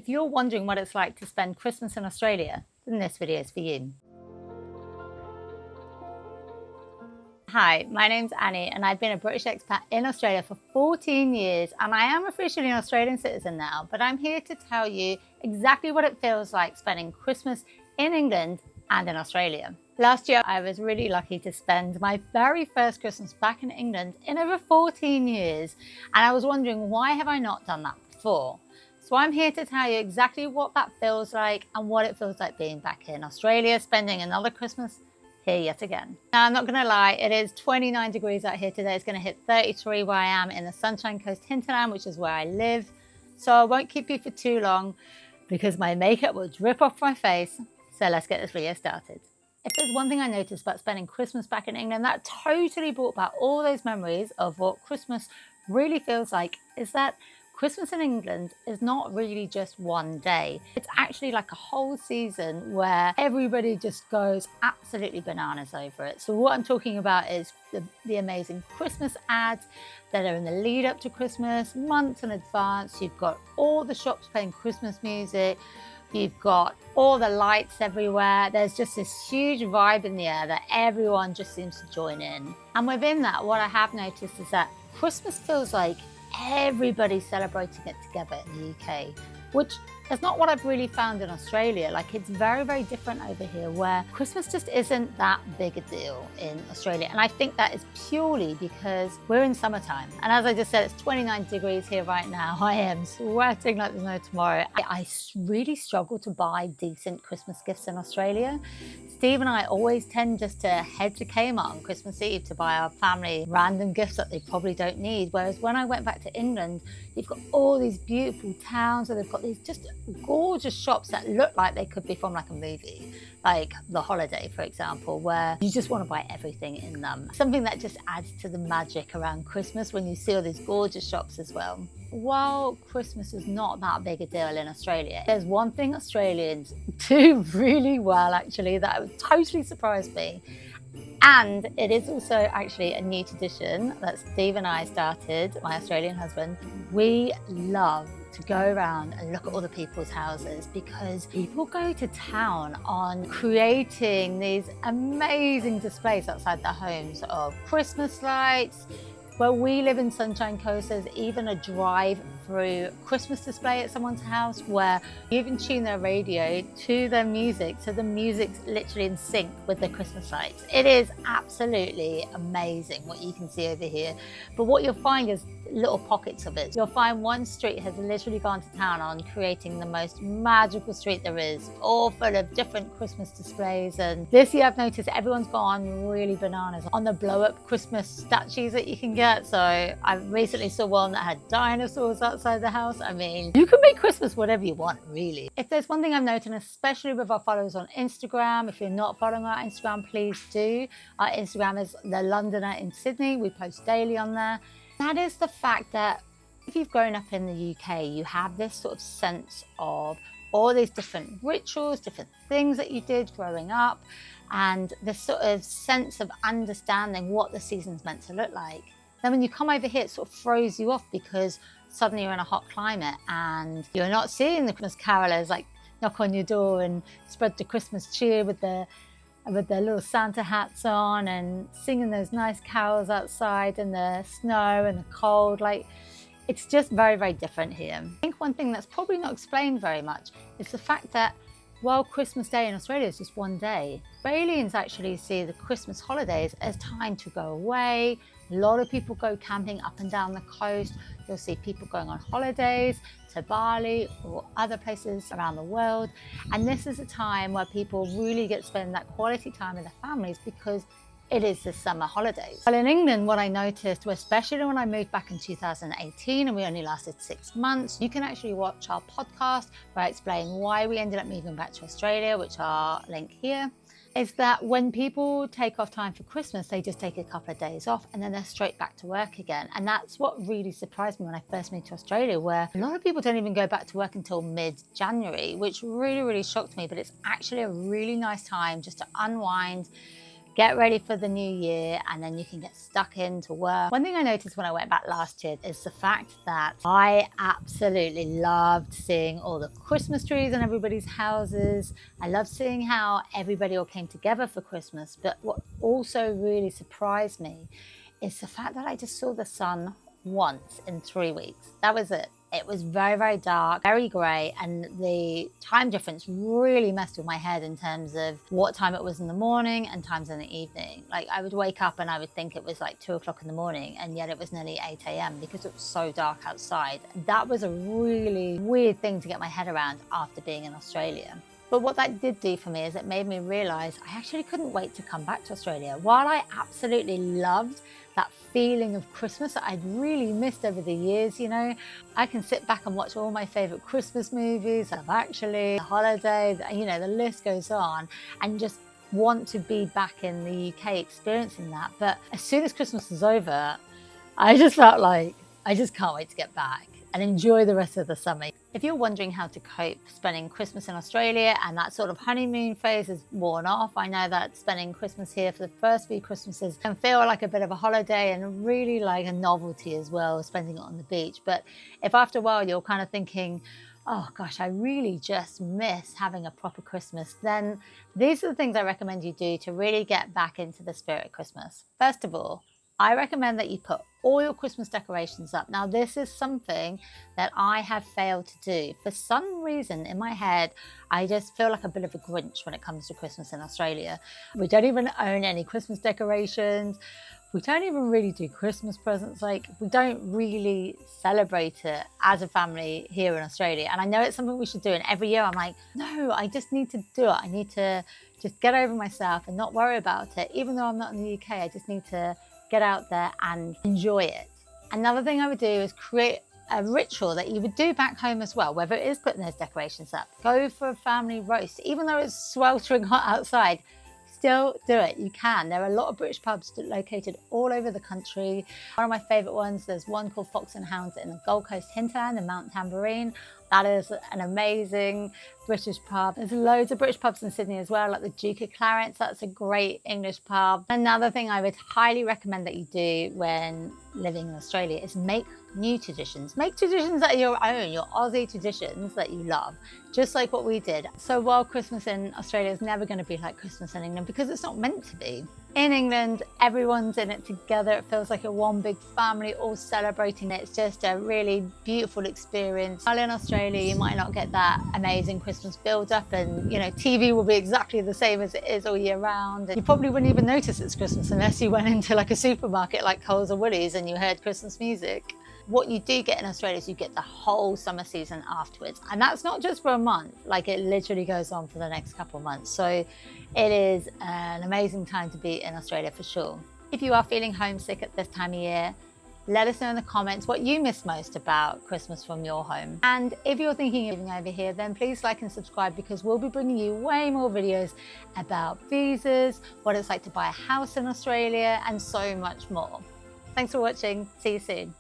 If you're wondering what it's like to spend Christmas in Australia, then this video is for you. Hi, my name's Annie and I've been a British expat in Australia for 14 years and I am officially an Australian citizen now, but I'm here to tell you exactly what it feels like spending Christmas in England and in Australia. Last year, I was really lucky to spend my very first Christmas back in England in over 14 years, and I was wondering, why have I not done that before? So I'm here to tell you exactly what that feels like and what it feels like being back in Australia, spending another Christmas here yet again. Now, I'm not going to lie, it is 29 degrees out here today. It's going to hit 33 where I am in the Sunshine Coast hinterland, which is where I live. So I won't keep you for too long because my makeup will drip off my face. So let's get this video started. If there's one thing I noticed about spending Christmas back in England that totally brought back all those memories of what Christmas really feels like, is that Christmas in England is not really just one day. It's actually like a whole season where everybody just goes absolutely bananas over it. So what I'm talking about is the amazing Christmas ads that are in the lead up to Christmas, months in advance. You've got all the shops playing Christmas music. You've got all the lights everywhere. There's just this huge vibe in the air that everyone just seems to join in. And within that, what I have noticed is that Christmas feels like everybody's celebrating it together in the UK, which is not what I've really found in Australia. Like, it's very, very different over here where Christmas just isn't that big a deal in Australia. And I think that is purely because we're in summertime. And as I just said, it's 29 degrees here right now. I am sweating like there's no tomorrow. I really struggle to buy decent Christmas gifts in Australia. Steve and I always tend just to head to Kmart on Christmas Eve to buy our family random gifts that they probably don't need. Whereas when I went back to England, you've got all these beautiful towns where they've got these just gorgeous shops that look like they could be from like a movie, like The Holiday, for example, where you just want to buy everything in them. Something that just adds to the magic around Christmas when you see all these gorgeous shops as well. While Christmas is not that big a deal in Australia, there's one thing Australians do really well, actually, that totally surprised me. And it is also actually a new tradition that Steve and I started, my Australian husband. We love to go around and look at all the people's houses because people go to town on creating these amazing displays outside their homes of Christmas lights. Where we live in Sunshine Coast, there's even a drive-through Christmas display at someone's house where you even tune their radio to their music, so the music's literally in sync with the Christmas lights. It is absolutely amazing what you can see over here. But what you'll find is little pockets of it. You'll find one street has literally gone to town on creating the most magical street there is, all full of different Christmas displays. And this year I've noticed everyone's gone really bananas on the blow-up Christmas statues that you can get. So I recently saw one that had dinosaurs outside the house. I mean, you can make Christmas whatever you want, really. If there's one thing I've noticed, especially with our followers on Instagram, if you're not following our Instagram, please do. Our Instagram is The Londoner in Sydney. We post daily on there. That is the fact that if you've grown up in the UK, you have this sort of sense of all these different rituals, different things that you did growing up, and this sort of sense of understanding what the season's meant to look like. Then when you come over here, it sort of throws you off because suddenly you're in a hot climate and you're not seeing the Christmas carolers like knock on your door and spread the Christmas cheer with their little Santa hats on and singing those nice carols outside in the snow and the cold. Like, it's just very, very different here. I think one thing that's probably not explained very much is the fact that while Christmas Day in Australia is just one day, Australians actually see the Christmas holidays as time to go away. A lot of people go camping up and down the coast. You'll see people going on holidays to Bali or other places around the world. And this is a time where people really get to spend that quality time with their families because it is the summer holidays. Well, in England, what I noticed, especially when I moved back in 2018 and we only lasted 6 months, you can actually watch our podcast where I explain why we ended up moving back to Australia, which I'll link here, is that when people take off time for Christmas, they just take a couple of days off and then they're straight back to work again. And that's what really surprised me when I first moved to Australia, where a lot of people don't even go back to work until mid-January, which really, really shocked me. But it's actually a really nice time just to unwind, get ready for the new year, and then you can get stuck into work. One thing I noticed when I went back last year is the fact that I absolutely loved seeing all the Christmas trees in everybody's houses. I loved seeing how everybody all came together for Christmas. But what also really surprised me is the fact that I just saw the sun once in 3 weeks. That was it. It was very, very dark, very grey, and the time difference really messed with my head in terms of what time it was in the morning and times in the evening. Like, I would wake up and I would think it was like 2 o'clock in the morning, and yet it was nearly 8 a.m. because it was so dark outside. That was a really weird thing to get my head around after being in Australia. But what that did do for me is it made me realise I actually couldn't wait to come back to Australia. While I absolutely loved that feeling of Christmas that I'd really missed over the years, you know, I can sit back and watch all my favourite Christmas movies, Love Actually, The Holiday, you know, the list goes on, and just want to be back in the UK experiencing that. But as soon as Christmas was over, I just felt like I just can't wait to get back and enjoy the rest of the summer. If you're wondering how to cope spending Christmas in Australia and that sort of honeymoon phase is worn off, I know that spending Christmas here for the first few Christmases can feel like a bit of a holiday and really like a novelty as well, spending it on the beach. But if after a while you're kind of thinking, oh gosh, I really just miss having a proper Christmas, then these are the things I recommend you do to really get back into the spirit of Christmas. First of all, I recommend that you put all your Christmas decorations up. Now, this is something that I have failed to do. For some reason in my head, I just feel like a bit of a Grinch when it comes to Christmas in Australia. We don't even own any Christmas decorations. We don't even really do Christmas presents. Like, we don't really celebrate it as a family here in Australia. And I know it's something we should do. And every year I'm like, no, I just need to do it. I need to just get over myself and not worry about it. Even though I'm not in the UK, I just need to get out there and enjoy it. Another thing I would do is create a ritual that you would do back home as well, whether it is putting those decorations up. Go for a family roast, even though it's sweltering hot outside. Still do it. You can. There are a lot of British pubs located all over the country. One of my favourite ones, there's one called Fox and Hounds in the Gold Coast hinterland in Mount Tambourine. That is an amazing British pub. There's loads of British pubs in Sydney as well, like the Duke of Clarence. That's a great English pub. Another thing I would highly recommend that you do when living in Australia is make new traditions. Make traditions that are your own, your Aussie traditions that you love, just like what we did. So while Christmas in Australia is never going to be like Christmas in England, because it's not meant to be. In England, everyone's in it together. It feels like a one big family all celebrating it. It's just a really beautiful experience. While in Australia, you might not get that amazing Christmas build-up, and you know, TV will be exactly the same as it is all year round. And you probably wouldn't even notice it's Christmas unless you went into like a supermarket like Coles or Woolies and you heard Christmas music. What you do get in Australia is you get the whole summer season afterwards. And that's not just for a month, like it literally goes on for the next couple of months. So it is an amazing time to be in Australia for sure. If you are feeling homesick at this time of year, let us know in the comments what you miss most about Christmas from your home. And if you're thinking of moving over here, then please like and subscribe, because we'll be bringing you way more videos about visas, what it's like to buy a house in Australia, and so much more. Thanks for watching. See you soon.